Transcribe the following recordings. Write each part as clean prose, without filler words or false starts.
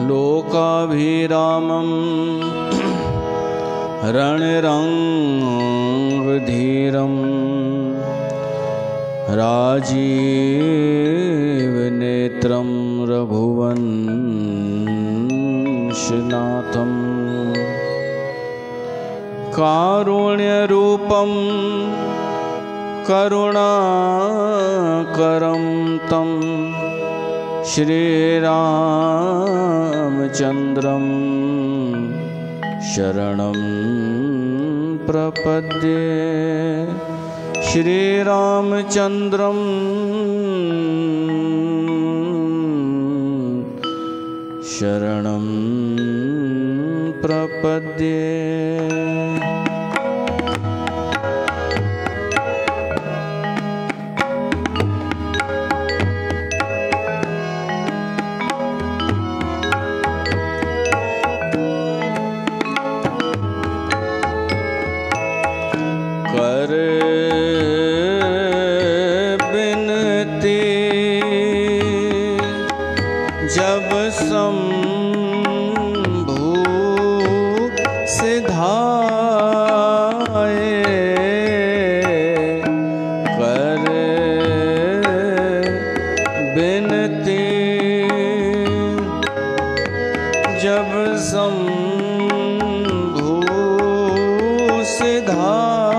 लोकाभिरामं रणरंगधीरं राजीवनेत्रं रघुवंशनाथं कारुण्यरूपं करुणाकरं तं श्रीरामचन्द्रं शरणं प्रपद्ये। श्रीरामचन्द्रं शरणं प्रपद्ये। कर बिनती जब शंभु सिधाए, कर बिनती जब शंभु सिधाए,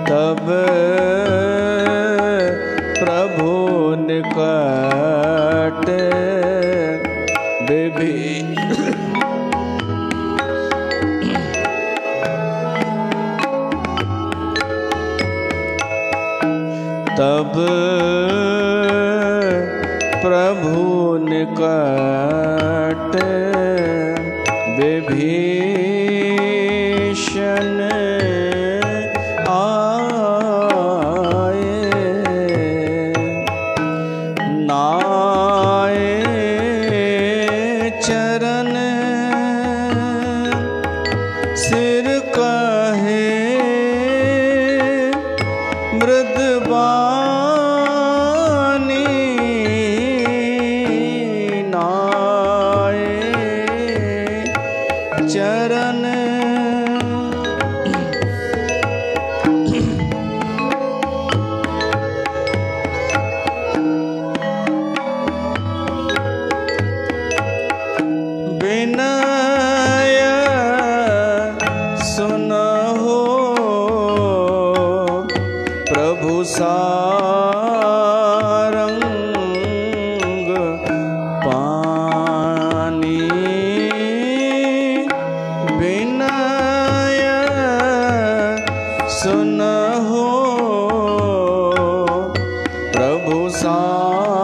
तब प्रभु निकट तब प्रभु निकट विभीषण आए, नाए चरण सिर कहे मृदबानी, नाए चरण विनय सुनहो प्रभु सारंग पानी, विनय सुनहो प्रभु सारंग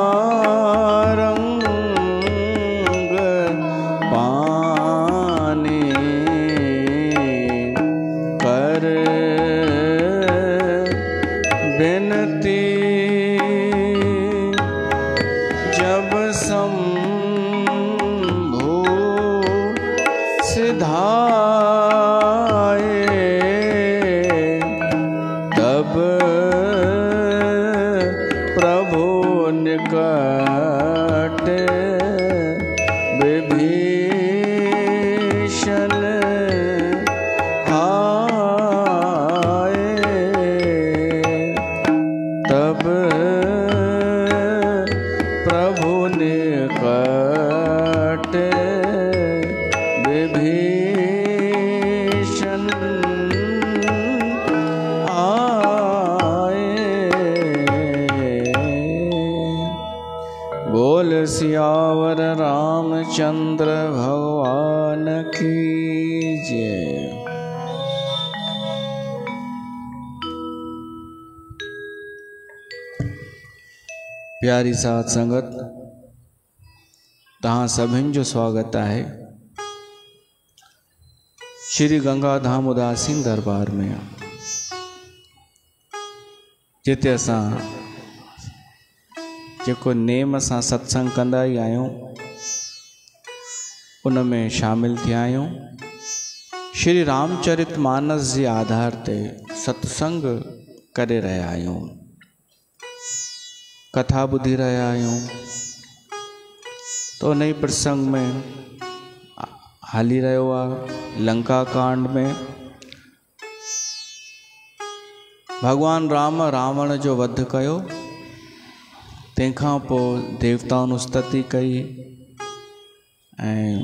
पानी, कर बिनती जब शंभु सिधाए, तब प्रभु निकट विभीषण आए, तब प्रभु निकट विभीषण आए। बोल सियावर रामचंद्र भगवान की जय। प्यारी साथ संगत, तहां सभिनि जो स्वागत है श्री गंगा धाम उदासीन दरबार में, जिते असां जेको नेम सां सत्संग कंदा ई आहियूं उन में शामिल थिया आहियूं। श्री रामचरित मानस जे आधार ते सत्संग करे रहिया आहियूं, कथा ॿुधी रहिया आहियूं। तो उन प्रसंग में हली रहियो आहे लंका कांड में भगवान राम रावण जो वध कयो, तंहिंखां पोइ देवताउनि स्तुति कई ऐं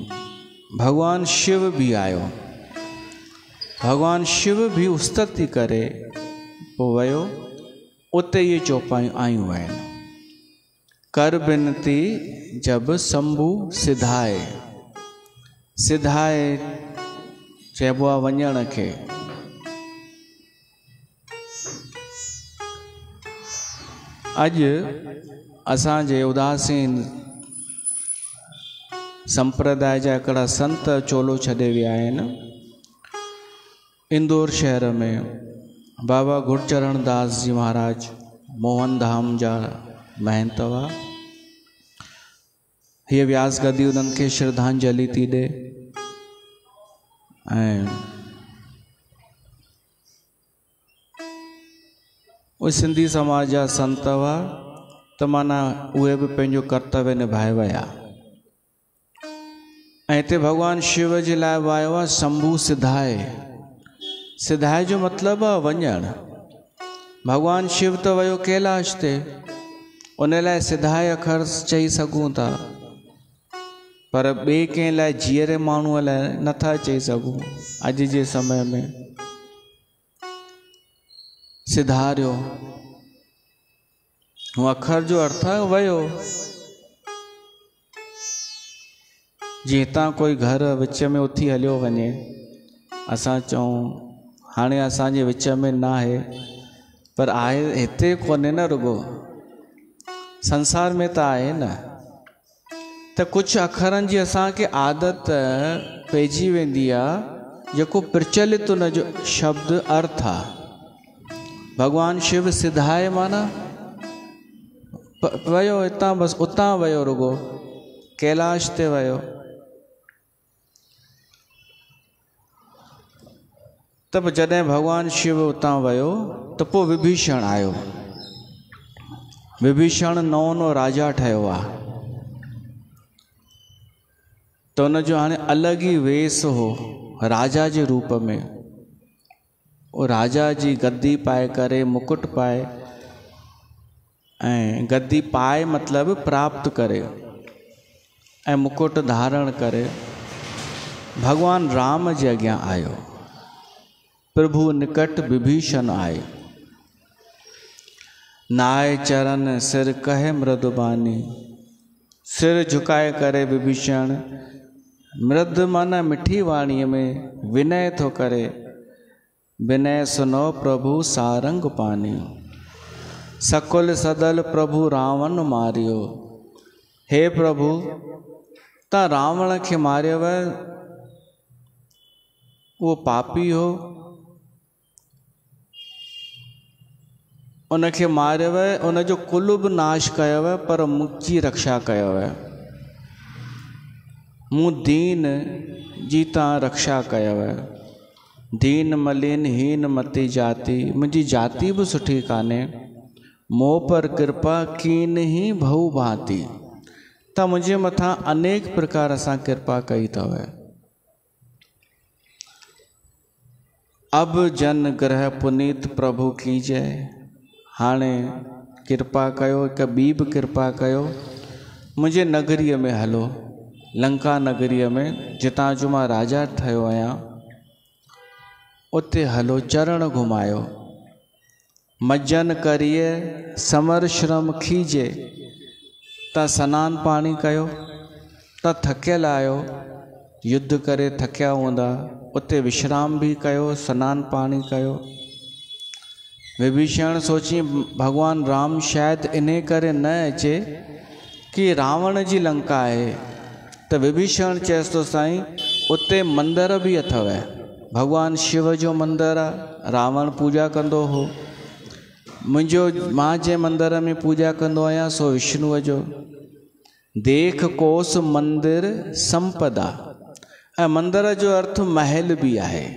भगवान शिव भी आयो। भगवान शिव भी स्तुति करे पोइ वियो, उते ये चौपायूं आयूं आहिनि। कर बिनती जब शंभु सिधाए, सिधाए चइबो आहे वञण खे। अॼु असांजे उदासीन संप्रदाय जा हिकिड़ा संत चोलो छॾे विया आहिनि। इंदौर शहर में बाबा गुरचरण दास जी महाराज मोहन धाम जा महंत हुआ। हीअ व्यास गदी उन्हनि खे श्रद्धांजलि थी ॾे ऐं उहे सिंधी समाज जा संत हुआ, त माना उहे बि पंहिंजो कर्तव्य निभाए विया। ऐं हिते भगवान शिव जे लाइ वायो आहे शंभु सिधाए। सिधाए जो मतिलबु आहे वञणु। भगवान शिव त वियो कैलाश ते, उन लाइ सिधाए अखर चई सघूं था, पर ॿिए कंहिं लाइ जीअरे माण्हूअ लाइ नथा चई सघूं। अॼु जे समय में सिधारियो, हूअ अखर जो अर्थ आहे वियो। जीअं हितां कोई घर विच में उथी हलियो वञे, असां चऊं हाणे असांजे विच में न आहे, पर आहे हिते कोन्हे न, रुगो संसार में त आहे न। त कुझु अखरनि जी असांखे आदत पइजी वेंदी आहे, जेको प्रचलित उन जो शब्द अर्थ आहे। भगवान शिव सिधाए माना वियो हितां, बसि उतां वियो, रुगो कैलाश ते वियो। त पोइ जॾहिं भगवान शिव उतां वियो त पोइ विभीषण आयो। विभीषण नओं राजा ठहियो आहे, त उनजो हाणे अलॻि ई वेस हो राजा जे रूप में। वो राजा जी गद्दी पाए करे, मुकुट पाए, ऐं गद्दी पाए मतिलबु प्राप्त करे ऐं मुकुट धारण करे भगवान राम जे अॻियां आयो। प्रभु निकट विभीषण आए, नाय चरण सिर कहे मृदुबानी। सिर झुकाए करे विभीषण, मृद माना मिठी वाणीअ में विनय थो करे। विनय सुनो प्रभु सारंग पानी, सकुल सदल प्रभु रावण मारियो। हे प्रभु, तव्हां रावण खे मारियव, उहो पापी हो, उनखे मारियव, उनजो कुल बि नाश कयव, पर मुंहिंजी रक्षा कयव। मूं दीन जी तव्हां रक्षा कयव। दीन मलिन हीन मती जाति, मुंहिंजी जाति बि सुठी कान्हे। मोह पर कृपा कीन ही भऊ भांति, त मुंहिंजे मथां अनेक प्रकार सां कृपा कई अथव। अब जन ग्रह पुनीत प्रभु की जय। हाणे कृपा कयो, हिकु ॿी बि कृपा कयो, मुंहिंजे नगरीअ में हलो, लंका नगरीअ में जितां जो मां राजा ठहियो आहियां, उते हलो, चरण घुमायो। मज्जन करिए समर श्रम खीजे, त सनानु पाणी कयो, त थकियल आहियो, युद्ध करे थकिया हूंदा, उते विश्राम भी कयो, सनानु पाणी कयो। विभीषण सोची भगवान राम शायद इन करे न अचे कि रावण जी लंका है। तो विभीषण चेस तो साईं उते मंदिर भी अथव, भगवान शिव जो मंदिर आहे, रावण पूजा कंदो हो। मुंहिंजो मां जे मंदिर में पूजा कंदो आहियां सो विष्णुअ जो। देख कोस मंदिर संपदा, ऐं मंदिर जो अर्थ महल भी आहे।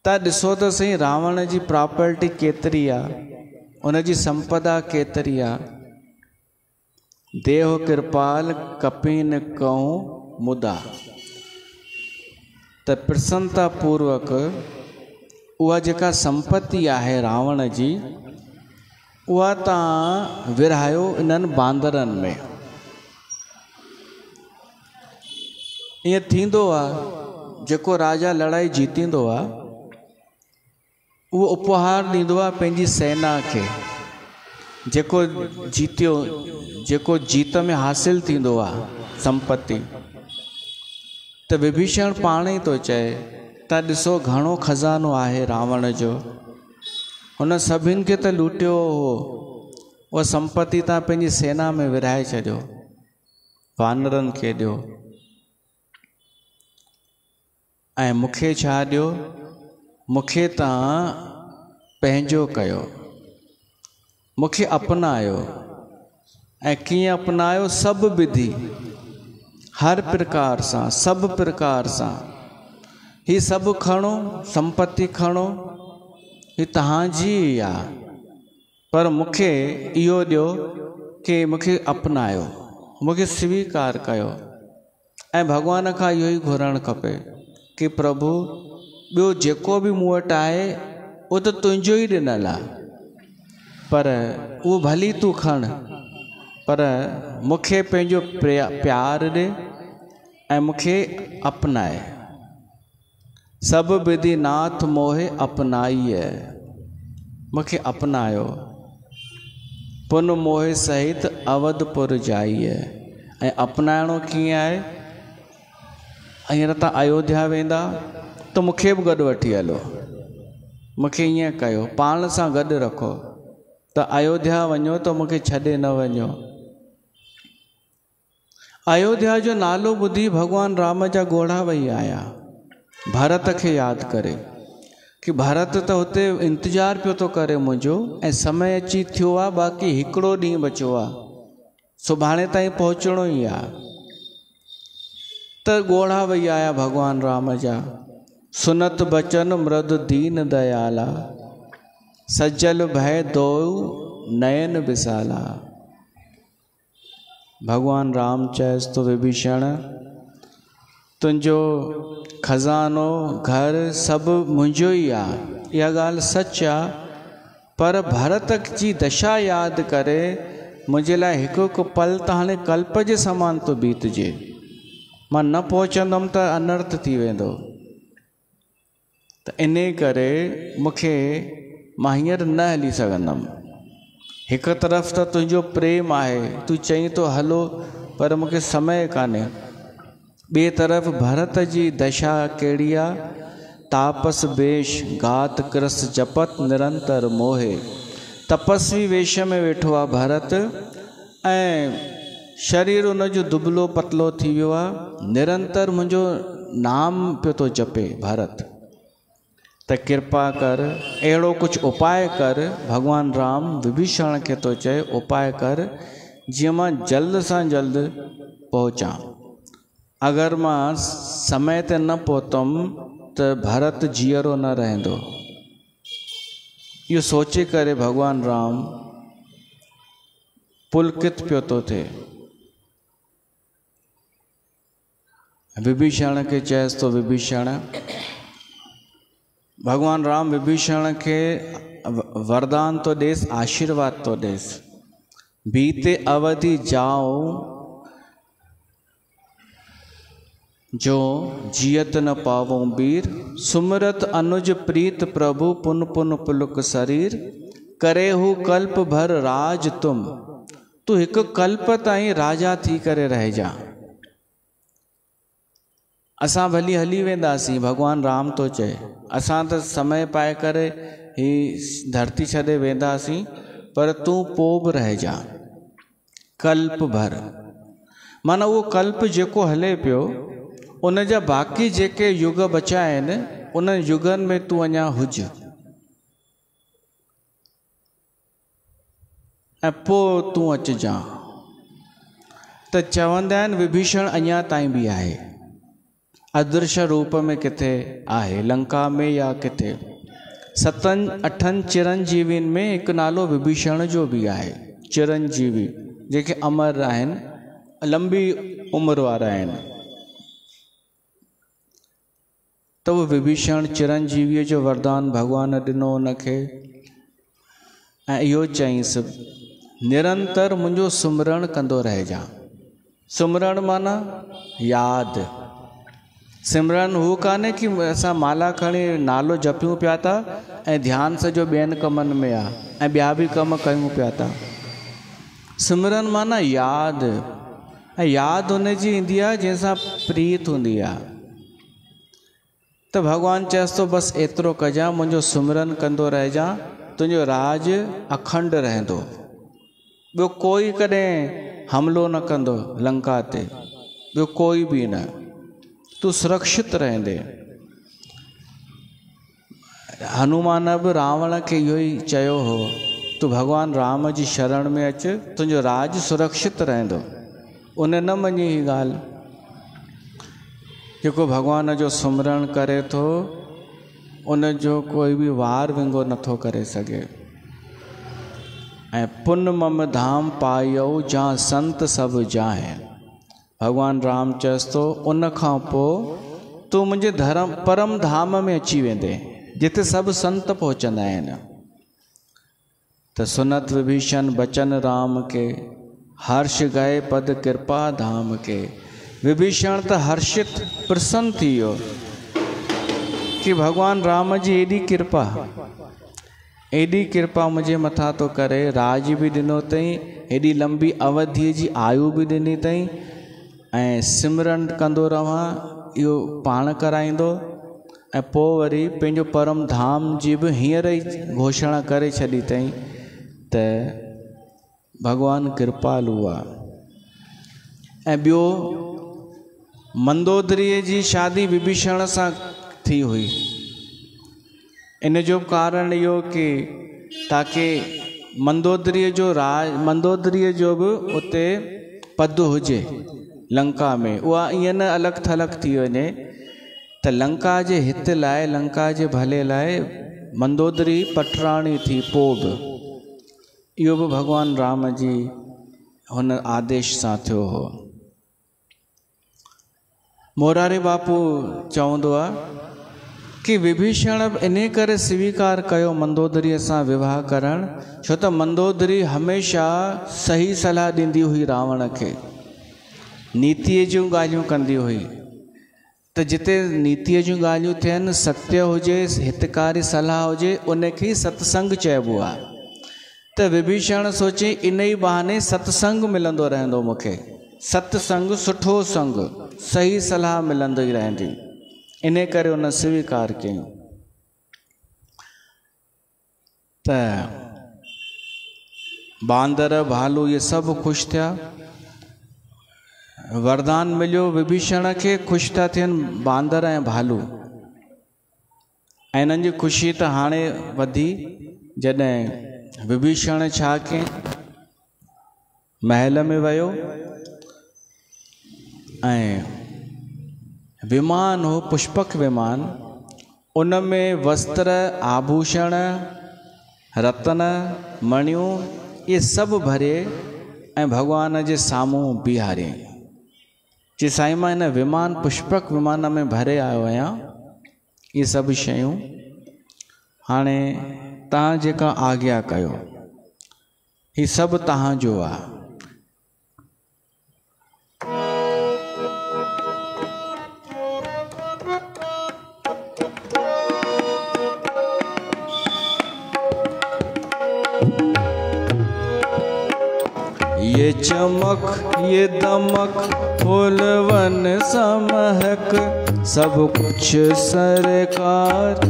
त ॾिसो त सही रावण जी प्रॉपर्टी केतिरी आहे, उनजी संपदा केतिरी आहे। देव कृपाल कपीन कऊं मुदा, त प्रसन्नता पूर्वक उहा जेका संपत्ति आहे रावण जी, उहा तव्हां विरहायो इन्हनि बांदरनि में। ईअं थींदो आहे जेको राजा लड़ाई जीतींदो आहे उहो उपहार ॾींदो आहे पंहिंजी सेना खे। जेको जीतियो, जेको जीत में हासिल थींदो आहे संपत्ति, त विभीषण पाण ई थो चए त ॾिसो घणो खज़ानो आहे रावण जो, हुन सभिनि खे त लूटियो हो, उहा संपत्ति तव्हां पंहिंजी सेना में विराए छॾियो, वानरनि खे ॾियो, ऐं मूंखे छा ॾियो, मूंखे तव्हां पंहिंजो कयो, मूंखे अपनायो। ऐं कीअं अपनायो? सभु विधि, हर प्रकार सां, सभु प्रकार सां। ही सभु खणो, संपत्ति खणो, ही तव्हांजी आहे, पर मूंखे इहो ॾियो कि मूंखे अपनायो, मूंखे स्वीकार कयो। ऐं भॻवान खां इहो ई घुरणु खपे कि प्रभु ॿियो जेको बि मूं वटि आहे उहो त तुंहिंजो ई ॾिनल आहे, पर उहो भली तूं खण, पर मूंखे पंहिंजो प्यार ॾे ऐं मूंखे अपनाए। सभु विधि नाथ मोहे अपनाईअ, मूंखे अपनायो। पुन मोहे सहित अवधपुर जाईअ। ऐं अपनाइणो कीअं आहे? हींअर तव्हां अयोध्या वेंदा त मूंखे बि गॾु वठी हलो, मूंखे ईअं कयो, पाण सां गॾु रखो, त अयोध्या वञो त मूंखे छॾे न वञो। अयोध्या जो नालो ॿुधी भॻवान राम जा ॻोढ़ा वेही आया भरत खे यादि करे कि भरत त हुते इंतज़ारु पियो थो करे मुंहिंजो, ऐं समय अची थियो आहे, बाक़ी हिकिड़ो ॾींहुं बचियो आहे, सुभाणे ताईं पहुचणो ई आहे। त ॻोढ़ा वेही आया भॻवान राम जा। सुनत बचन मृद दीन दयाला, सजल भय दो नयन विसाला। भगवान राम चयसि तो विभीषण, तुंहिंजो खज़ानो घर सभु मुंहिंजो ई आहे, इहा ॻाल्हि सच आहे, पर भरत जी दशा यादि करे मुंहिंजे लाइ हिकु हिकु पल त हाणे कल्प जे समान थो बीतजे। मां न पहुचंदुमि त अनर्थ थी वेंदो, त इन करे मूंखे मां हींअर न हली सघंदुमि। हिकु तरफ़ त तुंहिंजो प्रेम आहे, तूं चईं तो हलो, पर मूंखे समय कान्हे। ॿिए तरफ़ भरत जी दशा कहिड़ी आहे? तापस वेश गात कृस जपत निरंतर मोहे। तपस्वी वेश में वेठो आहे भरत, ऐं शरीर उनजो दुबलो पतलो थी वियो आहे, निरंतर मुंहिंजो नाम पियो थो जपे भरत। त कृपा कर, अहिड़ो कुझु उपाय कर। भॻवान राम विभीषण खे थो चए उपाय कर, जीअं मां जल्द सां जल्द पहुचां। अगर मां समय ते न पहुतुमि त भरत जीअरो न रहंदो। इहो सोचे करे भगवान राम पुलकित पियो थो थिए। विभीषण खे चयसि तो विभीषण, भगवान राम विभीषण के वरदान तो देस, आशीर्वाद तो देस। बीते अवधि जाओ जो जियत न पावो बीर, सुमरत अनुज प्रीत प्रभु पुन पुन पुलक शरीर। करे हु कल्प भर राज तुम, तू एक कल्प ताईं राजा थी करे रह जा। असां भली हली वेंदासीं, भगवान राम तो चए असां तो समय पाए करे ही धरती छॾे वेंदासीं, पर तू पो बि रह जा कल्प भर। माना उहो कल्प जेको हले पियो, उन जा बाक़ी जेके युग बचा आहिनि, उन युगनि में तू अञा हुज, ऐं पोइ तू अचिजां। त चवंदा आहिनि विभीषण अञा ताईं बि आहे। अदृश्य रूप में किथे आहे, लंका में या किथे। 7-8 चिरंजीवियुनि में हिकु नालो विभीषण जो बि आहे। चिरंजीवी जेके अमर आहिनि, लंबी उम्र वारा आहिनि। त उहो विभीषण चिरंजीवीअ जो वरदान भॻवान ॾिनो उनखे ऐं इहो चईंसि निरंतर मुंहिंजो सुमरण कंदो रहिजां। सुमरण माना यादि। सिमरन हू कान्हे कि असां माला खणी नालो जपियूं पिया था ऐं ध्यानु सॼो ॿियनि कमनि में आहे ऐं ॿिया बि कम कयूं पिया था। सिमरन माना यादि, ऐं यादि हुनजी ईंदी आहे जंहिंसां प्रीत हूंदी आहे। त भॻवानु चएसि थो बसि एतिरो कजां, मुंहिंजो सुमरन कंदो रहिजां, तुंहिंजो राज अखंड रहंदो, ॿियो कोई कॾहिं हमिलो न कंदो लंका ते, ॿियो कोई बि न, तूं सुरक्षित रहंदे। हनुमान बि रावण खे इहो ई चयो हो, तूं भॻवानु राम जी शरण में अचु, तुंहिंजो राज सुरक्षित रहंदो। उन न मञी ही ॻाल्हि। जेको भॻवान जो सुमरण करे थो उन जो कोई बि वार विंगो नथो करे सघे। ऐं पुन मम धाम पायो जहाँ संत सभु जाहे। भॻवानु राम चएसि थो उन खां पोइ तूं मुंहिंजे धर्म परम धाम में अची वेंदे, जिते सभु संत पहुचंदा आहिनि। त सुनत विभीषण बचन राम के, हर्ष गए पद कृपा धाम के। विभीषण त हर्षित प्रसन्न थी वियो कि भॻवानु राम जी एॾी कृपा मुंहिंजे मथां थो करे, राज बि ॾिनो अथई, एॾी लंबी अवधीअ जी आयु बि ॾिनी अथई, ऐं सिमरन कंदो रहां इहो पाण कराईंदो, ऐं पोइ वरी पंहिंजो परम धाम जी बि हींअर ई घोषणा करे छॾी अथई त भॻवानु कृपालु आहे। ऐं ॿियो मंदोदरीअ जी शादी विभीषण सां थी हुई। इन जो कारण इहो कि ताकि मंदोदरीअ मंदोदरीअ जो बि उते पद हुजे लंका में, उहा ईअं न अलॻि थलॻि थी वञे। त लंका जे हित लाइ, लंका जे भले लाइ मंदोदरी पटराणी थी पोइ बि। इहो बि भॻवानु राम जी हुन आदेश सां थियो हो। मोरारी बापू चवंदो आहे कि विभीषण इन करे स्वीकार कयो मंदोदरीअ सां विवाह करणु, छो त मंदोदरी हमेशह सही सलाह ॾींदी हुई रावण खे, नीतीअ जूं ॻाल्हियूं कंदी हुई। त जिते नीतीअ जूं ॻाल्हियूं थियनि, सत्य हुजे, हितकारी सलाह हुजे, उनखे सत्संग चइबो आहे। त विभीषण सोचे इन ई बहाने सत्संग मिलंदो रहंदो मूंखे, सत्संग सुठो संग, सही सलाह मिलंदी रहंदी, इन करे उन स्वीकार कयूं। त बांदर भालू ये सभु ख़ुशि थिया, वरदान मिलियो विभीषण खे, ख़ुशि था थियनि बांदर ऐं भालू। ऐं इन्हनि जी ख़ुशी त हाणे वधी जॾहिं विभीषण छा कयईं, महल में वियो ऐं विमान हो, पुष्पक विमान, उन में वस्त्र, आभूषण, रतन, मणियूं ये सभु भरे ऐं भॻवान जे साम्हूं बीहारे। जे साईं मां हिन विमान, पुष्पक विमान में भरे आयो आहियां, ये सभु शयूं हाणे तव्हां जेका आज्ञा कयो, ही सभु तव्हांजो आहे। ये चमक ये दमक फूलवन समहक, सब कुछ सरकार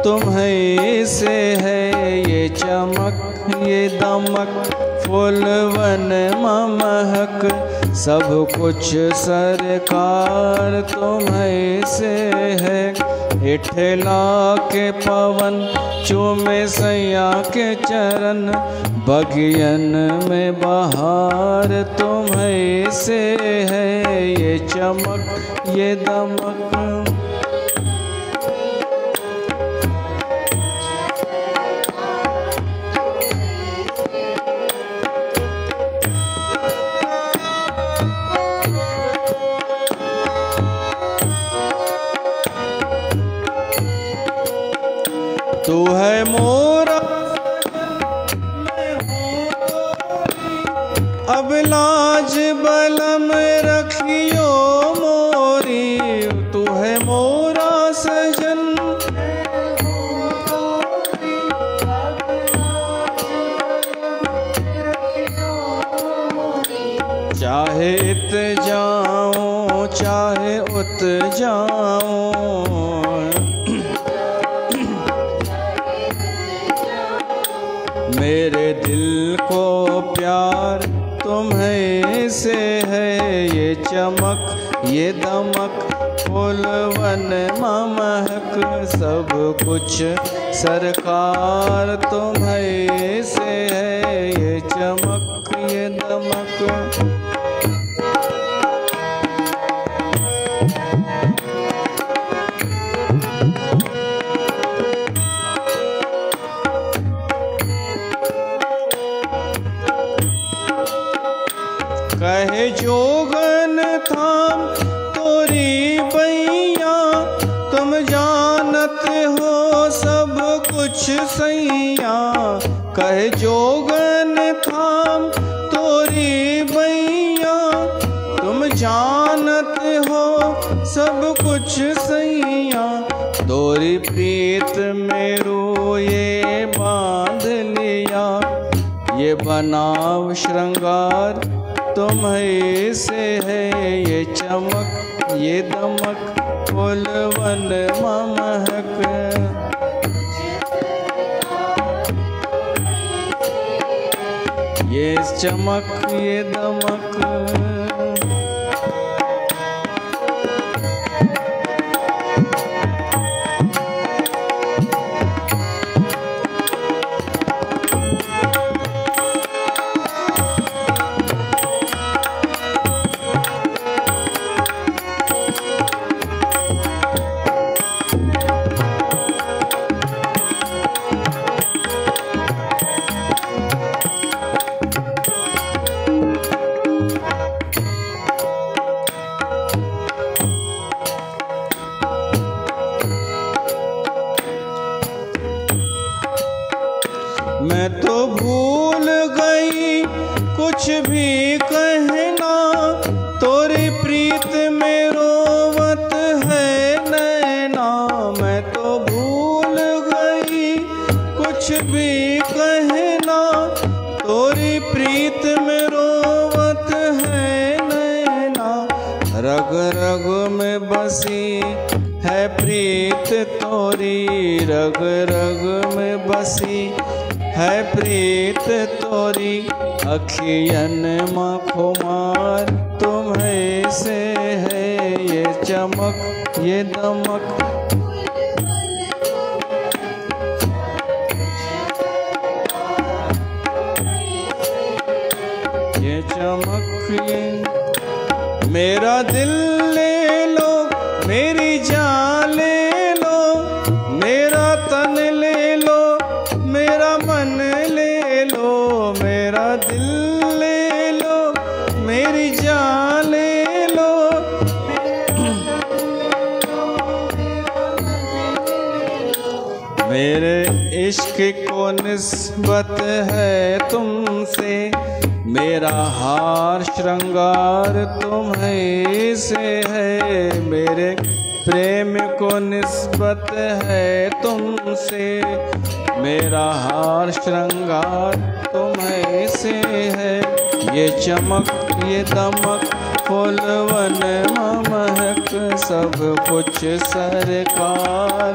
तुम्हीं से है। ये चमक ये दमक फूलवन महक, सब कुछ सरकार तुम्हीं से है। हिठला के पवन चूमे सैया के चरण, बगियन में बहार तुम्हीं से है। ये चमक ये दमक तू है मोरा अब लाज बलम रखियो मोरी, तू है मोरा सजन चाहे इत जाऊं चाहे उत जाऊं, मेरे दिल को प्यार तुम्हें से है। ये चमक ये दमक फूलवन महक सब कुछ सरकार तुम्हें से है। ये चमक ये दमक कहे जोगन थाम तोरी बैया, तुम जानत हो सब कुछ सैया। कहे जोगन थाम तोरी बैया, तुम जानत हो सब कुछ सैया। तोरी प्रीत मेरो ये बांध लिया, ये बनाव श्रृंगार तुम्हें से है। ये चमक ये दमक फूलवन महक, ये चमक ये दमक मैं तो भूल गई कुछ भी कहना, तोरी प्रीत में रोवत है नैना। मैं तो भूल गई कुछ भी कहना, तोरी प्रीत में रोवत है नैना। रग रग में बसी है प्रीत तोरी, रग रग में बसी है प्रीत तोरी। अखियन माँ खुमार तुम्हें से है। ये चमक ये दमक ये चमक ये मेरा दिल ले लो, मेरी जान ले लो, मेरा तन ले लो, मेरा मन ले लो। मेरा दिल ले लो, मेरी जान ले लो, मेरे इश्क को निस्बत है तुमसे। मेरा हार श्रृंगार तुम्हें से है। मेरे प्रेम को निस्बत है तुमसे। मेरा हार श्रृंगार तुम्हें से है। ये चमक ये दमक फूलवन महक सब कुछ सरकार,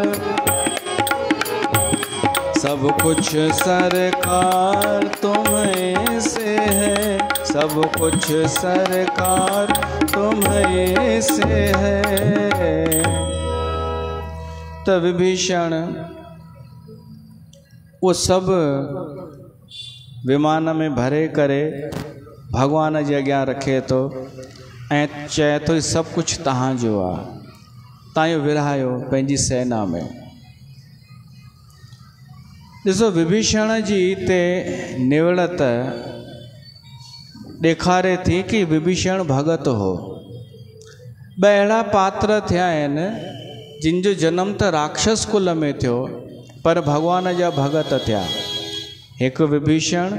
सब कुछ सरकार तुम्हें से है। सब कुछ सरकार तुम्हें से है। तब विभीषण वो सब विमान में भरे करे भगवान जे अॻियां रखे तो ऐं चए तो सब कुछ तहां जो आ, तव्हां विरहायो पंहिंजी सेना में। ॾिसो विभीषण जी ते निवड़त ॾेखारे थी कि विभीषण भगत हो। ॿ अहिड़ा पात्र थिया आहिनि जिन जो जनम त राक्षस कुल में थियो, पर भगवान जा भगत थिया। एक विभीषण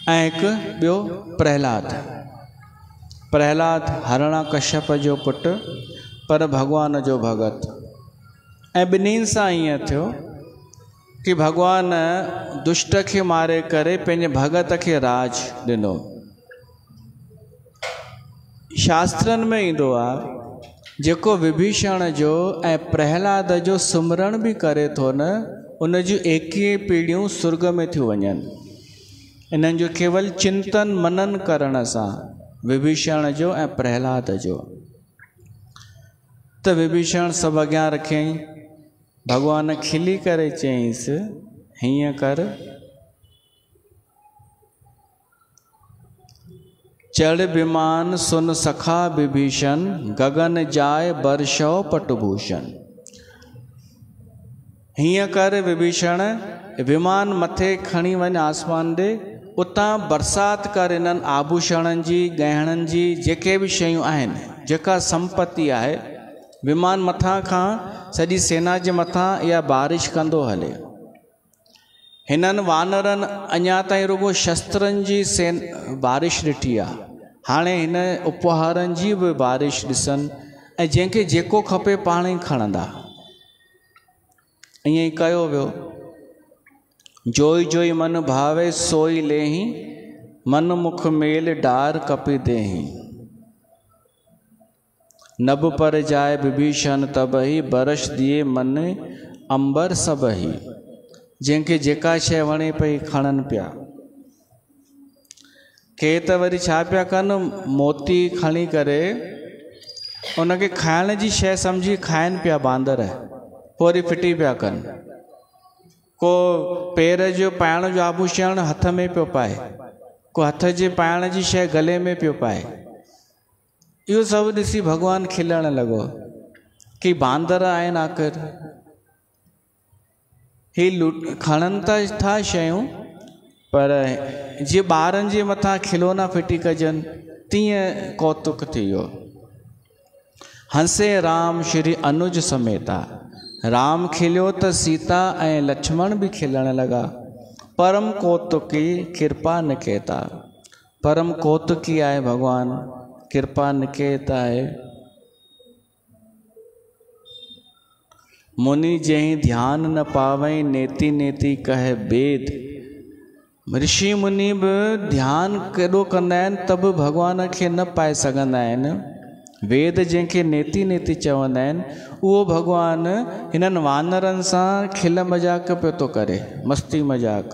ऐं एक ॿियो प्रहलाद। प्रहलाद हरणाकश्यप जो पुटु पर भगवान जो भगत। ऐं ॿिन्हिनि सां ईअं थियो कि भगवान दुष्ट खे मारे करे पंहिंजे भगत खे राज ॾिनो। शास्त्रनि में ईंदो आहे जेको विभीषण जो ऐं प्रहलाद जो सुमरण भी करे थो न, उन जूं 21 पीढ़ियूं स्वर्ग में थियूं वञनि। इन्हनि जो केवल चिंतन मनन करण सां, विभीषण जो ऐं प्रहलाद जो। त विभीषण सभु अॻियां रखियईं। भगवान खिली करे चयईंसि, हीअं कर, चढ़ विमान सुन सखा विभीषण, गगन जाय बरसो पटभूषण। हीअं कर विभीषण, विमान मथे खणी वञ आसमान ॾे, उतां बरसात कर इन्हनि आभूषणनि जी, गहणनि जी, जेके बि शयूं आहिनि, जेका संपत्ति आहे, विमान मथां खां सॼी सेना जे मथां इहा बारिश कंदो हले। हिननि वानरनि अञा ताईं रुगो शस्त्रनि जी बारिश ॾिठी आहे, हाणे हिन उपहारनि जी बि बारिश ॾिसनि, ऐं जंहिंखे जेको खपे पाण ई खणंदा। ईअं ई कयो वियो। जोई जोई मन भावे सोई लेही, मन मुख मेल डार कपि देही। नभ पर जाए विभीषण तबही, बरस दिए मन अंबर सबही। जंहिंखे जेका शइ वणे पई खणनि पिया। के त वरी छा पिया कनि, मोती खणी करे उनखे खाइण जी शइ सम्झी खाइनि पिया बांदर, पोइ वरी फिटी पिया कनि। को पेर जो पाइण जो आभूषण हथ में पियो पाए, को हथ जे पाइण जी शइ गले में पियो पाए। इहो सभु ॾिसी भगवान खिलण लॻो कि बांदर आहिनि आख़िर, ही खणनि त था शयूं, पर जीअं ॿारनि जे मथां खिलौना फिटी कजनि, तीअं कौतुक थी वियो। हंसे राम श्री अनुज समेता, राम खिलियो त सीता ऐं लक्ष्मण भी खिलण लॻा। परम कौतुकी कृपा निकेता, परम कौतुकी आहे भगवान, कृपा निकेत आहे। मुनि जहीं ध्यान न पावई, नेति नेति कहे बेद। ऋषि मुनि भी ध्यान केॾो कंदा आहिनि त बि भगवान खे न पाए सघंदा आहिनि। वेद जंहिंखे नेति नेति चवंदा आहिनि, उहो भगवान हिननि वानरनि सां खिल मजाक पियो थो करे, मस्ती मजाक।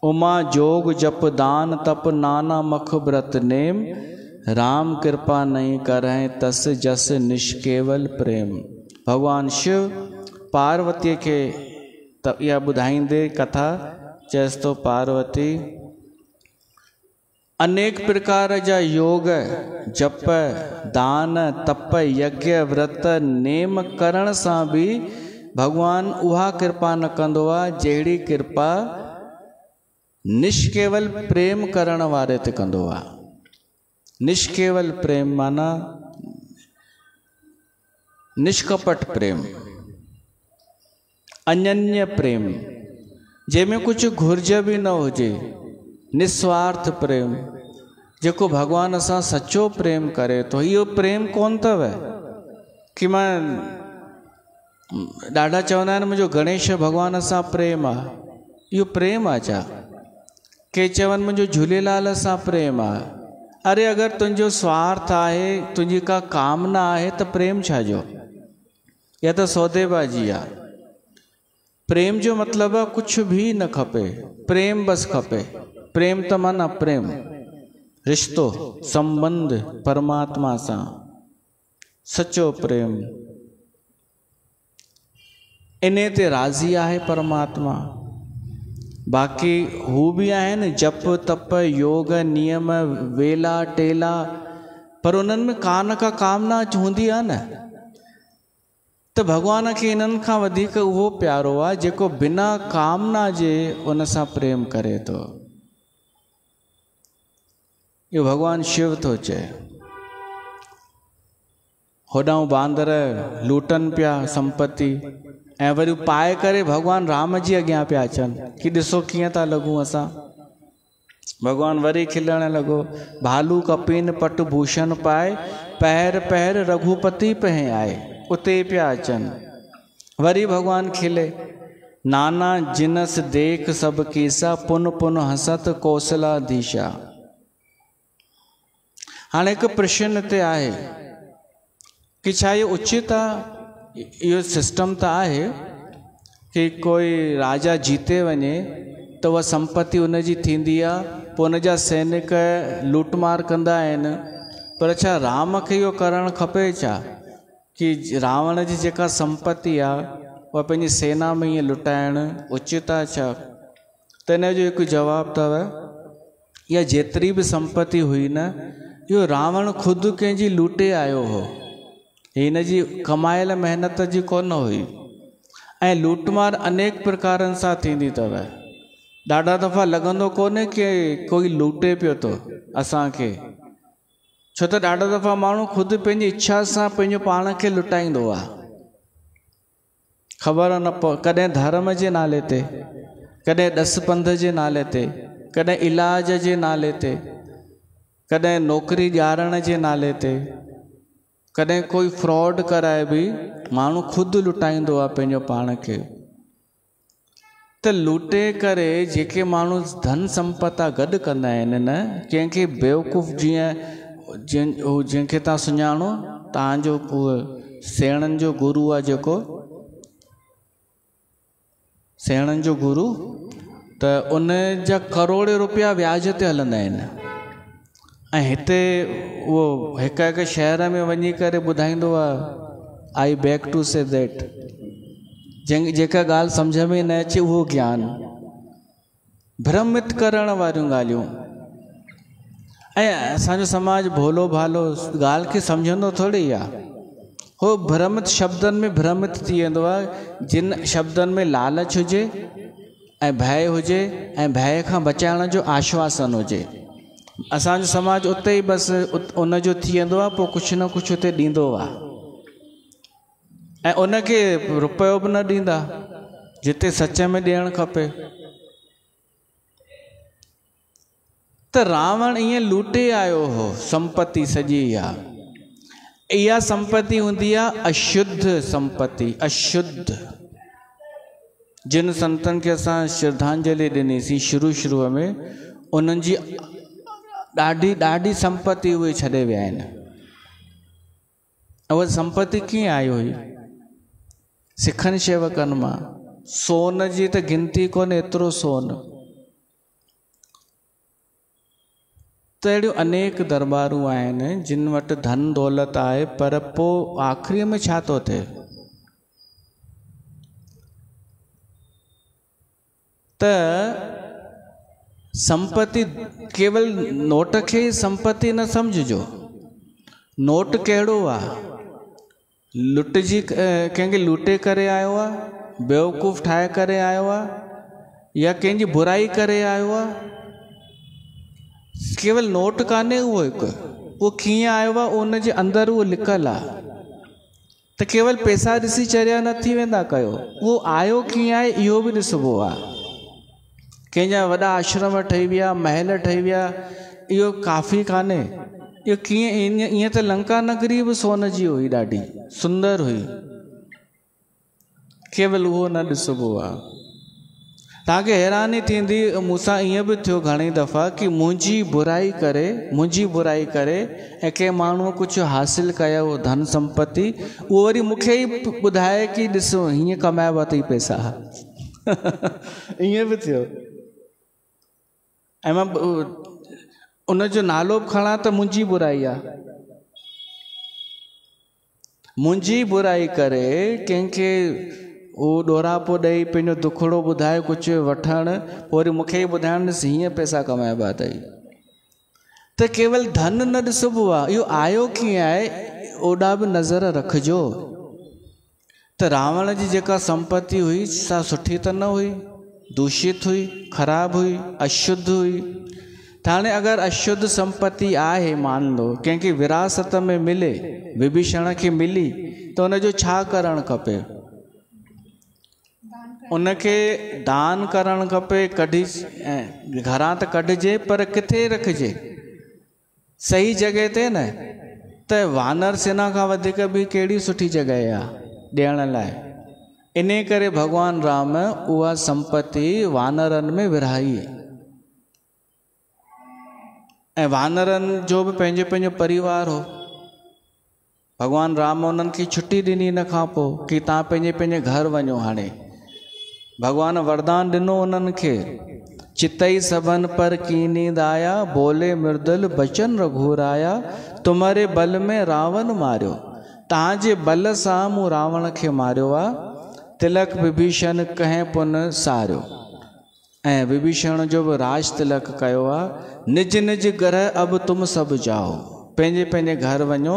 उमा जोग जप दान तप, नाना मख व्रत नेम। राम कृपा नहीं करहि, तस जस निष्केवल प्रेम। भगवान शिव पार्वती के इहा ॿुधाईंदे कथा चएसि तो, पार्वती अनेक प्रकार जा योग जप दान तप यज्ञ व्रत नेम करण सां भी भगवान उहा कृपा न कंदो आहे जहिड़ी कृपा निष्केवल प्रेम करण वारे ते कंदो आहे। निष्केवल प्रेम माना निष्कपट प्रेम, अनन्य प्रेम, जंहिंमें कुछ घुर्ज भी न हुजे, निस्वार्थ प्रेम, जेको भगवान सां सच्चो प्रेम करे तो। इहो प्रेम कोन अथव कि मां ॾाढा चवंदा आहिनि मुंहिंजो गणेश भगवान सां प्रेम आहे, इहो प्रेम आहे छा? के चवनि मुंहिंजो झूलेलाल सां प्रेम आहे। अरे अगर तुंहिंजो स्वार्थ आहे, तुंहिंजी का कामना आहे त प्रेम छा जो? या त सौदेबाजी आहे। प्रेम जो मतलब आहे कुछ भी न खपे, प्रेम बस खपे। प्रेम त माना प्रेम, रिश्तो संबंध परमात्मा सां, सच्चो प्रेम। इन्हे ते राज़ी आहे परमात्मा। बाक़ी हू भी आहिनि जप तप योग नियम वेला टेला, पर उन्हनि में का न का कामना हूंदी आहे न। त भगवान खे इन्हनि खां वधीक उहो प्यारो आहे जेको बिना कामना जे उन सां प्रेम करे थो। इहो भगवान शिव थो चए। होॾां बांदर लूटनि पिया संपत्ति, ऐं वरी पाए करे भगवान राम जी अॻियां पिया अचनि कि ॾिसो कीअं था लॻूं असां। भगवान वरी खिलण लॻो, भालू कपीन पट भूषण पाए, पहर पहर रघुपति पहे आए, उते पिया अचनि। वरी भगवान खिले, नाना जिनस देख सब कीसा, पुन पुन हसत कौशलाधीशा। हाणे हिकु प्रश्न ते आहे कि छा इहो उचित आहे, इहो सिस्टम त आहे कि कोई राजा जीते वञे त उहा संपत्ति उनजी थींदी आहे, पोइ उन जा सैनिक लूटमार कंदा आहिनि, पर छा राम खे इहो करणु खपे छा कि रावण जी जेका संपत्ति आहे उहा पंहिंजी सेना में ईअं लुटाइणु उचित आहे छा? त इन जो हिकु जवाबु अथव, इहा जेतिरी बि संपत्ति हुई न, इहो रावण ख़ुदि कंहिंजी लूटे आयो हो, हिन जी कमायल महिनत जी कोन हुई। ऐं लूटमार अनेक प्रकारनि सां थींदी अथव। ॾाढा दफ़ा लॻंदो कोन्हे कि कोई लूटे पियो थो असांखे, छो त ॾाढा दफ़ा माण्हू ख़ुदि पंहिंजी इच्छा सां पंहिंजो पाण खे लुटाईंदो आहे, ख़बर न पए, कॾहिं धर्म जे नाले ते, कॾहिं ॾस पंध जे नाले ते, कॾहिं इलाज जे नाले ते, कॾहिं नौकरी ॾियारण जे नाले ते, कॾहिं कोई फ्रॉड कराए बि माण्हू ख़ुदि लुटाईंदो आहे पंहिंजो पाण खे। त लूटे करे जेके माण्हू धन संपत्ति गॾु कंदा आहिनि न, कंहिंखे बेवकूफ़ जंहिंखे तव्हां सुञाणो, तव्हांजो उहो सेणनि जो गुरू आहे, जेको सेणनि जो गुरू, त उन जा करोड़ रुपया व्याज ते हलंदा आहिनि। ऐं हिते उहो हिकु शहर में वञी करे ॿुधाईंदो आहे, आई बैक टू से दैट, जेका ॻाल्हि सम्झ में न अचे उहो ज्ञान, भ्रमित करण वारियूं ॻाल्हियूं। ऐं असांजो समाज भोलो भालो ॻाल्हि खे सम्झंदो थोरी आहे, हो भ्रमित शब्दनि में भ्रमित थी वेंदो आहे। जिन शब्दनि में लालच हुजे ऐं भय हुजे ऐं भय खां बचाइण जो आश्वासन हुजे, असांजो समाज उते ई बसि उनजो थी वेंदो आहे, पोइ कुझु न कुझु उते ॾींदो आहे ऐं उनखे रुपयो बि न ॾींदा जिते सच में ॾियणु खपे। त रावण ईअं लूटे आयो हो संपत्ति सॼी आहे। इहा संपत्ति हूंदी आहे अशुद्ध संपत्ति, अशुद्ध। जिन संतनि खे असां श्रद्धांजलि ॾिनीसीं शुरूअ में, उन्हनि जी ॾाढी संपत्ति उहे छॾे विया आहिनि। उहा संपत्ति कीअं आई हुई? सिखनि शेवकनि मां। सोन जी त गिनती कोन्हे, एतिरो सोन। त अहिड़ियूं अनेक दरबारूं आहिनि जिन वटि धन दौलत आहे, पर पोइ आख़िरीअ में छा थो थिए? त संपत्ति केवल नोट खे संपत्ति न सम्झिजो। नोट कहिड़ो आहे? लुटजी कंहिंखे लूटे करे आयो आहे, बेवकूफ़ ठाहे करे आयो आहे, या कंहिंजी बुराई करे आयो आहे। केवल नोट कान्हे उहो हिकु, उहो कीअं आयो आहे उनजे अंदरि उहो लिकल आहे। त केवल पैसा ॾिसी चरिया न थी वेंदा कयो, उहो आयो कीअं आहे इहो बि ॾिसबो आहे। कंहिंजा वॾा आश्रम ठही विया, महल ठही विया, इहो काफ़ी कान्हे। इहो कीअं? ईअं त लंका नगरी बि सोन जी हुई, ॾाढी सुंदर हुई, केवल उहो न ॾिसबो आहे। तव्हांखे हैरानी थींदी, मूंसां ईअं बि थियो घणी दफ़ा कि मुंहिंजी बुराई करे ऐं कंहिं माण्हूअ कुझु हासिलु कयो धन संपत्ति, उहो वरी मूंखे ई ॿुधाए कि ॾिसो हीअं कमाया अथई पैसा। ईअं बि थियो। ऐं मां उनजो नालो बि खणा त मुंहिंजी बुराई आहे। मुंहिंजी बुराई करे कंहिंखे उहो ॾोरापो ॾेई पंहिंजो दुखड़ो ॿुधाए कुझु वठणु, पोइ वरी मूंखे ई ॿुधाइण ॾिस हीअं पैसा कमाइबा अथई। त केवल धन न ॾिसबो आहे, इहो आयो कीअं आहे ओॾा बि नज़र रखिजो। त रावण जी जेका संपत्ति हुई सा सुठी त न हुई, दूषित हुई, ख़राब हुई, अशुद्ध हुई। त हाणे अगरि अशुद्ध संपत्ति आहे, मान लो कंहिंखे विरासत में मिले, विभीषण खे मिली, त हुनजो छा करणु खपे? उनखे दान करणु खपे, कढी घरां त कढिजे पर किथे रखिजे, सही जॻह ते न। त वानर सेना खां वधीक बि कहिड़ी सुठी जॻह आहे ॾियण लाइ। इन करे भॻवान राम उहा संपत्ति वानरनि में विरहाई। ऐं वानरनि जो बि पंहिंजो पंहिंजो परिवार हो। भॻवान राम उन्हनि खे छुटी ॾिनी इन खां पोइ कि तव्हां पंहिंजे पंहिंजे घर वञो। हाणे भॻवान वरदान ॾिनो उन्हनि खे, चितई सबन पर कीनी दाया, बोले मृदुल बचन रघुराया, तुम्हारे बल में रावण मारियो। तव्हांजे बल सां मूं रावण खे मारियो आहे। तिलक विभीषण कहें पुन सारियो। ऐं विभीषण जो बि राज तिलक कयो आहे। निज निज घर अब तुम सभु जाओ, पंहिंजे पंहिंजे घर वञो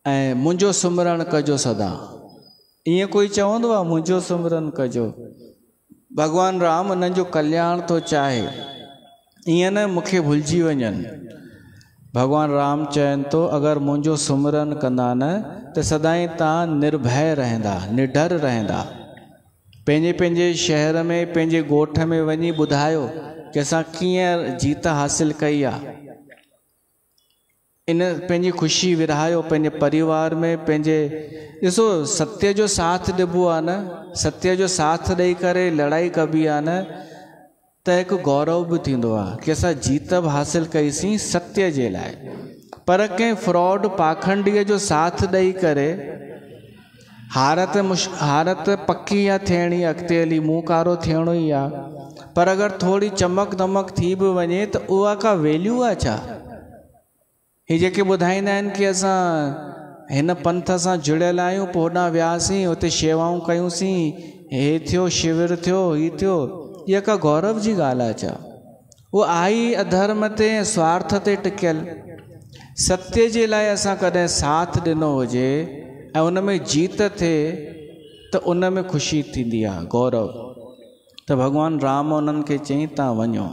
ऐं मुंहिंजो सुमरण कजो सदा। ईअं कोई चवंदो आहे मुंहिंजो सुमरन कजो? भॻवान राम उन्हनि जो कल्याण थो चाहे, ईअं न मूंखे भुलिजी वञनि। भॻवान राम चवनि थो अगरि मुंहिंजो सुमरन कंदा न त सदाईं तव्हां निर्भय रहंदा, निडर रहंदा। पंहिंजे पंहिंजे शहर में, पंहिंजे ॻोठ में वञी ॿुधायो कि असां कीअं जीत हासिल कई आहे। इन पंहिंजी ख़ुशी विरहायो पंहिंजे परिवार में। पंहिंजे ॾिसो सत्य जो साथ ॾिबो आहे न, सत्य जो साथ ॾेई करे लड़ाई कबी आहे न, त हिकु गौरव बि थींदो आहे कि असां जीत बि हासिल कईसीं सत्य जे लाइ। पर कंहिं फ्रॉड पाखंडीअ जो साथ ॾेई करे हार त पकी आहे थियणी, अॻिते हली मुंहुं कारो थियणो ई आहे। पर अगरि थोरी चमक दमक थी बि वञे त उहा का वैल्यू आहे छा? ही जेके ॿुधाईंदा आहिनि कि असां हिन पंथ सां जुड़ियल आहियूं, पोइ होॾां वियासीं, हुते शेवाऊं कयूंसीं, हे थियो शिविर थियो, ही थियो, इहा का गौरव जी ॻाल्हि आहे छा? उहो आई अधर्म ते स्वार्थ ते टिकियल। सत्य जे लाइ असां कॾहिं साथ ॾिनो हुजे ऐं उन में जीत थिए त उन में ख़ुशी थींदी आहे, गौरव। त भॻवान राम उन्हनि खे चई तव्हां वञो।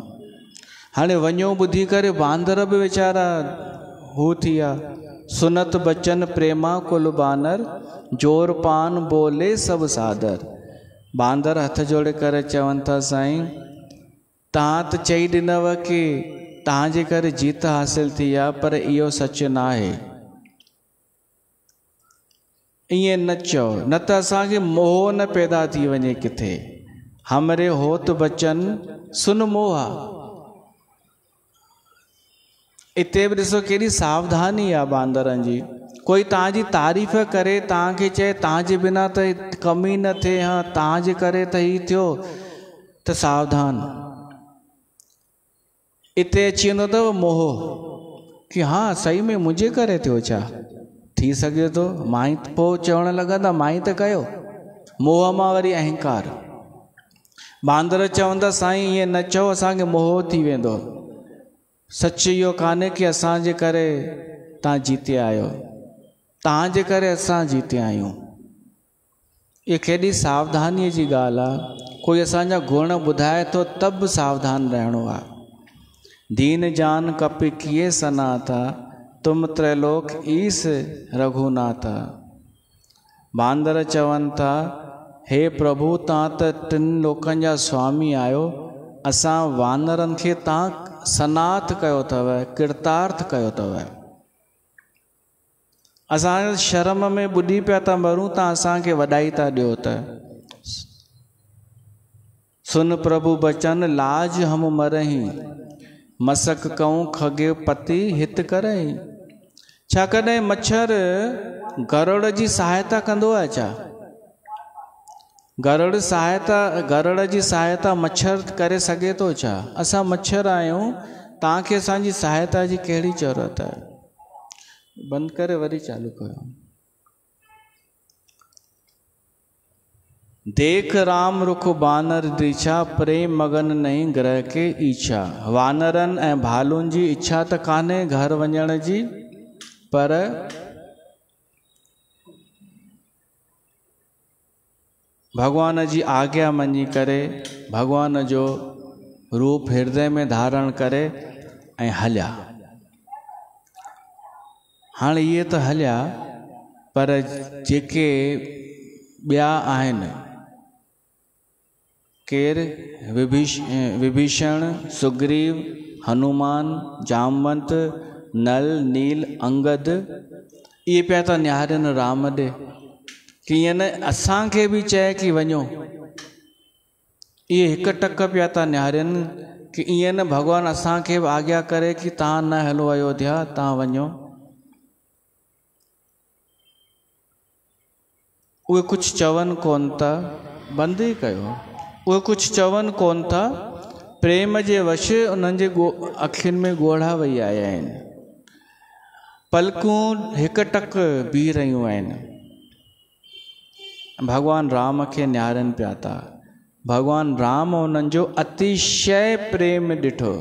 हाणे वञो ॿुधी करे बांदर बि वीचारा हू थी विया। सुनत बचन प्रेमा कुल बानर, जोर पान बोले सभु सादर। बांदर हथ जोड़े करे चवनि था साईं तव्हां त चई ॾिनव कि तव्हांजे करे जीत हासिल थी आहे, पर इहो सच न आहे। ईअं न चओ, न त असांखे मोह न पैदा थी वञे किथे। हमरे होत बचन सुन मोहा। इते बि ॾिसो केॾी सावधानी आहे बांदरनि जी। कोई तव्हांजी तारीफ़ करे, तव्हांखे चए तव्हांजे बिना त कम ई न थिए, हा तव्हांजे करे त ही थियो, त सावधान। इते अची वेंदो अथव मोह कि हा सही में मुंहिंजे करे थियो छा? थी सघे थो मां ई, पोइ चवणु लॻंदा मां ई त कयो। मोह मां वरी अहंकार। बांदर चवंदा साईं ईअं न चओ, असांखे मोह थी वेंदो। सच इहो कान्हे कि असांजे करे तव्हां जीते आहियो, तव्हांजे करे असां जीते आहियूं। इहा केॾी सावधानीअ जी ॻाल्हि आहे। कोई असांजा गुण ॿुधाए थो त बि सावधान रहणो आहे। दीन जान कपि किए सनाथा, तुम त्रैलोक ईस रघुनाथ। बांदर चवनि था हे प्रभु तव्हां त टिनि लोकनि जा स्वामी आहियो, असां वानरनि खे तव्हां सनाथ कयो अथव, कृतार्थ कयो अथव। असां शर्म में ॿुॾी पिया था मरूं, तव्हां असांखे वॾाई था ॾियो त। सुन प्रभु बचन लाज हम मरही, मसक कहूं खगे पति हित करई। छा कॾहिं मच्छर गरुड़ जी सहायता कंदो आहे छा? गरुड़ जी सहायता मच्छर करे सघे थो छा? असां मच्छर आहियूं, तव्हांखे असांजी सहायता जी कहिड़ी ज़रूरत आहे? बंदि करे वरी चालू कयो। देख राम रुख बानर दीछा, प्रेम मगन नहीं ग्रह के इच्छा। वानरनि ऐं भालुनि जी इच्छा त कान्हे घर वञण जी, पर भगवान जी आज्ञा मञी करे भगवान जो रूप हृदय में धारण करे ऐं हलिया। हाणे इहे त हलिया, पर जेके ॿिया आहिनि केर? विभीषण, सुग्रीव, हनुमान, जामवंत, नल, नील, अंगद। ये पिया था निहारनि राम ॾे कि ईअं न असांखे बि चए कि वञो। ये हिकु टक पिया था निहारनि कि ईअं न भॻवानु असांखे बि आज्ञा करे कि तव्हां न हलो अयोध्या, तव्हां वञो। उहे कुझु चवनि कोन था, बंदि ई कयो। उहे कुझु चवनि कोन था, प्रेम जे वश उन्हनि जे अखियुनि में ॻोढ़ा वही आया आहिनि। पलकूं हिकु टक बीह रहियूं आहिनि। भॻवानु राम खे निहारनि पिया था। भॻवानु राम उन्हनि जो अतिशय प्रेम ॾिठो,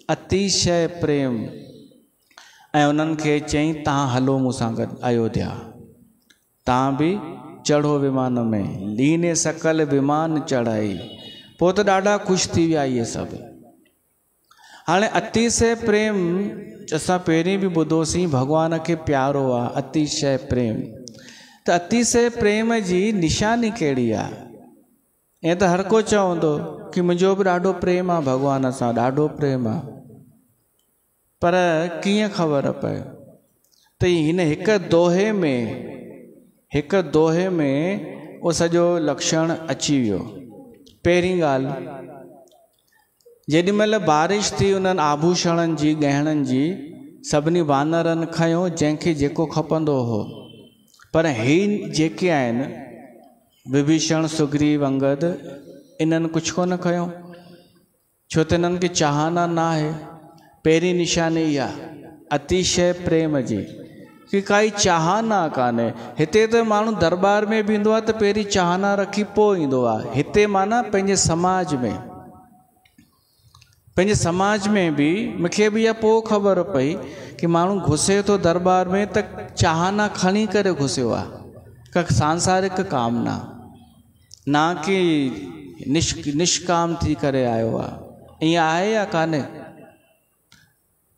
अतिशय प्रेम, ऐं उन्हनि खे चई तव्हां हलो मूंसां गॾु अयोध्या, तव्हां बि चढ़ो विमान में। लीने सकल विमान चढ़ाई। पोइ त ॾाढा ख़ुशि थी विया इहे सभु। हाणे अतिशय प्रेम असां पहिरीं बि ॿुधोसीं, भॻवान खे प्यारो आहे अतिशय प्रेम। त अतिशय प्रेम जी निशानी कहिड़ी आहे? ईअं त हर को चवंदो कि मुंहिंजो बि ॾाढो प्रेम आहे भॻवान सां, ॾाढो प्रेम आहे, पर कीअं ख़बर पए? त हिन हिकु दोहे में उहो सॼो लक्षण अची वियो। पहिरीं ॻाल्हि, जेॾी महिल बारिश थी उन्हनि आभूषणनि जी, गहणनि जी, सभिनी वानरनि खयो जंहिंखे जेको खपंदो हो। पर ही जेके आहिनि विभीषण, सुग्रीव, अंगद, इन्हनि कुझु कोन खयो, छो त इन्हनि खे चाहना न आहे। पहिरीं निशानी इहा अतिशय प्रेम जी कि काई चाहना कान्हे। हिते त माण्हू दरबार में बि ईंदो आहे त पहिरीं चाहना रखी पोइ ईंदो आहे। हिते माना पंहिंजे समाज में बि मूंखे बि इहा पोइ ख़बर पई कि माण्हू घुसे थो दरबार में त चाहना खणी करे घुसियो आहे, का सांसारिक कामना, ना कि निष्काम थी करे आयो आहे। ईअं आहे या कान्हे?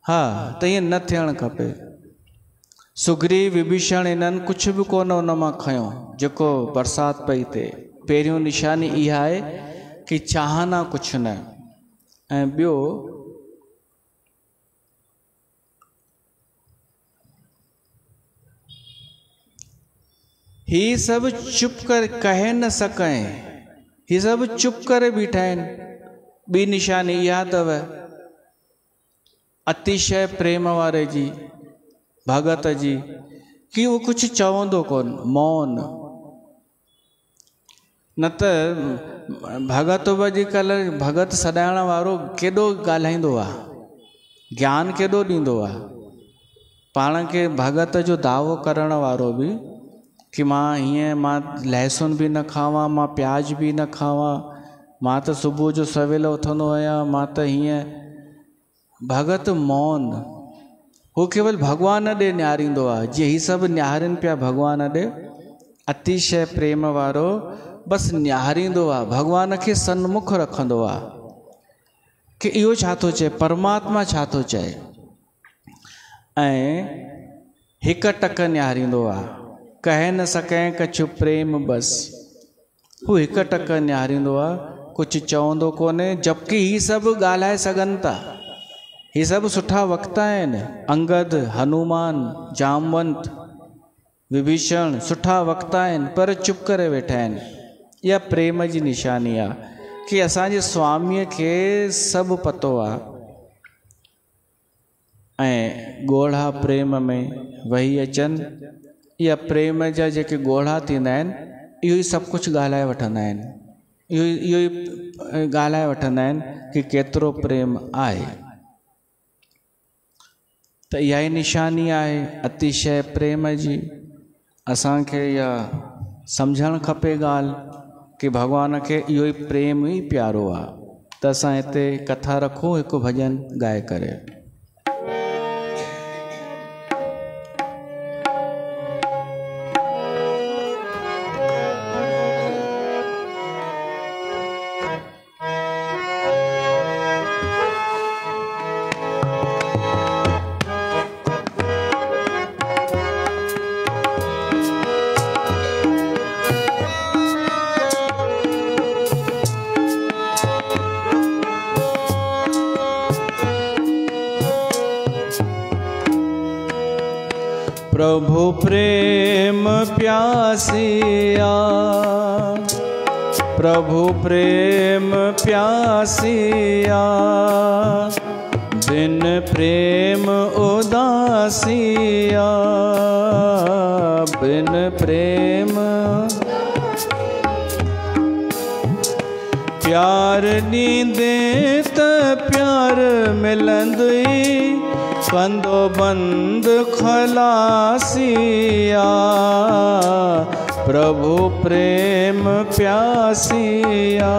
हा, त ईअं न थियणु खपे। सुग्रीव, विभीषण इन्हनि कुझु बि कोन उन मां खयो जेको बरसाति पई थिए। पहिरियों निशानी इहा आहे कि चाहना कुझु न। ऐं ॿियो, ही सभु चुप करे कहे न सकें, ही सभु चुप करे बीठा आहिनि। ॿी निशानी इहा अथव अतिशय प्रेम वारे जी, भगत जी, कि उहो कुझु चवंदो कोन, मौन। न त भगत अॼुकल्ह भगत सॾाइण वारो केॾो ॻाल्हाईंदो आहे, ज्ञान केॾो ॾींदो आहे। पाण खे भगत जो दावो करण वारो बि कि मां लहसुन बि न खावां, मां प्याज बि न खावां, मां त सुबुह जो सवेल उथंदो आहियां, मां त हीअं। भगत मौन, हू केवल भॻवान ॾे निहारींदो आहे। जीअं ही सभु निहारनि पिया भॻवान ॾे, अतिशय प्रेम वारो बसि निहारींदो आहे, भॻवान खे सन्मुख रखंदो आहे कि इहो छा थो चए, परमात्मा छा थो चए। ऐं हिकु टक निहारींदो आहे, कहे न सकें कछु प्रेम बसि। हू हिकु टक निहारींदो आहे, कुझु चवंदो कोन्हे। जबकि ही सभु ॻाल्हाए सघनि था, ही सभु सुठा वक्ता आहिनि। अंगद, हनुमान, जामवंत, विभीषण सुठा वक्ता आहिनि, पर चुप करे वेठा आहिनि। इहा प्रेम जी निशानी आहे कि असांजे स्वामीअ खे सभु पतो आहे। ऐं ॻोढ़ा प्रेम में वही अचनि, इहा प्रेम जा जेके ॻोढ़ा थींदा आहिनि, इहो ई सभु कुझु ॻाल्हाए वठंदा आहिनि। इहो ई ॻाल्हाए वठंदा आहिनि कि केतिरो प्रेम आहे। त इहा ई निशानी आहे अतिशय प्रेम जी। असांखे इहा सम्झणु खपे ॻाल्हि कि भॻवान खे इहो ई प्रेम ई प्यारो आहे। त असां हिते कथा रखूं हिकु भॼन ॻाए करे। प्रभु प्रेम प्यासिया, प्रभु प्रेम प्यासिया, बिन प्रेम उदासिया, बिन प्रेम प्यार नी देत प्यार मिलंदई, कंदो बंद खलासिया, प्रभु प्रेम प्यासिया,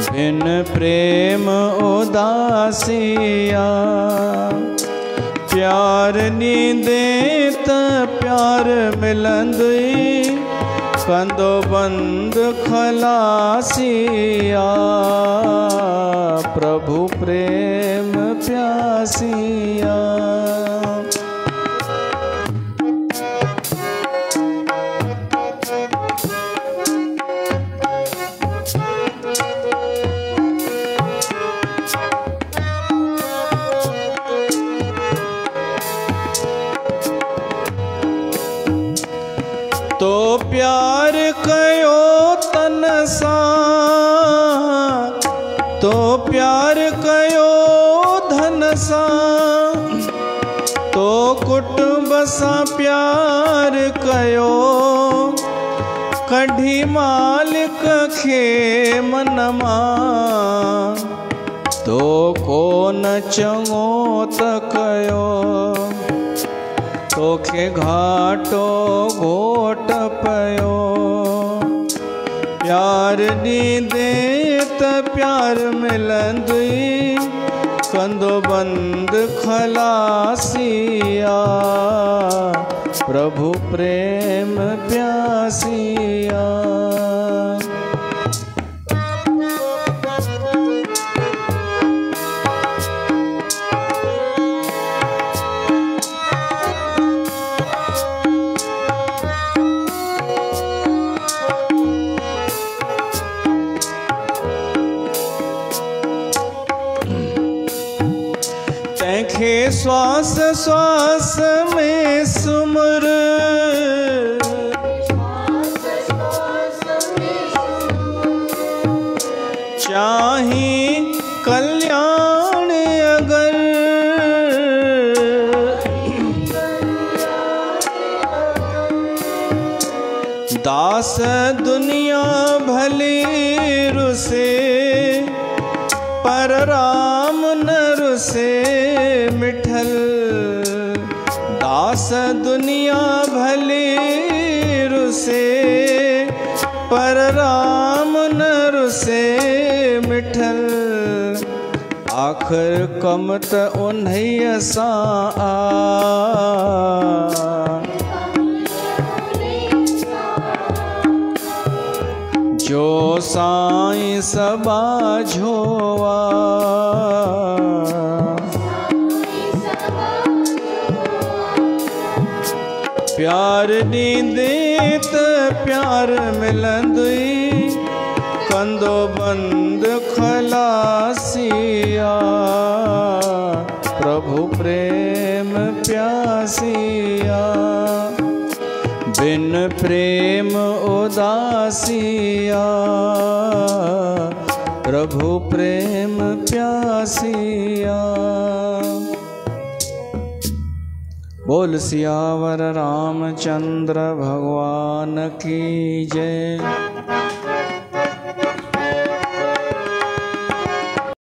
बिन प्रेम उदासिया, प्यार नी देत प्यार मिलंदई, कंदो बंद खलासिया, प्रभु प्रेम प्यासिया। तो प्यार कयो तन सा, तो प्यार कयो धन सा, तो कुटुंब सा प्यार कयो, कढ़ी मालिक खे मन मां, तो कोन चङो त कयो, तोखे घाटो घोट पयो, प्यार नी देत प्यार मिलंदई, कंदो बंद खलासिया, प्रभु प्रेम प्यासिया। तैंखे श्वास श्वास में सुमर, चाही कल्याण अगर, दास दुनिया भली रुसे, पर राम न रुसे मिठल, दास दुनिया भली रुसे, पर राम न रुसे मिठल, आखिर कम त उन्हीं सां आ, जो साईं सबा झोवा, प्यार नी देत प्यार मिलंदई, कंदो बंद खलासिया, प्रभु प्रेम प्यासिया, बिन प्रेम उदासिया, प्रभु प्रेम प्यासिया। बोल सियावर रामचंद्र भगवान की जय।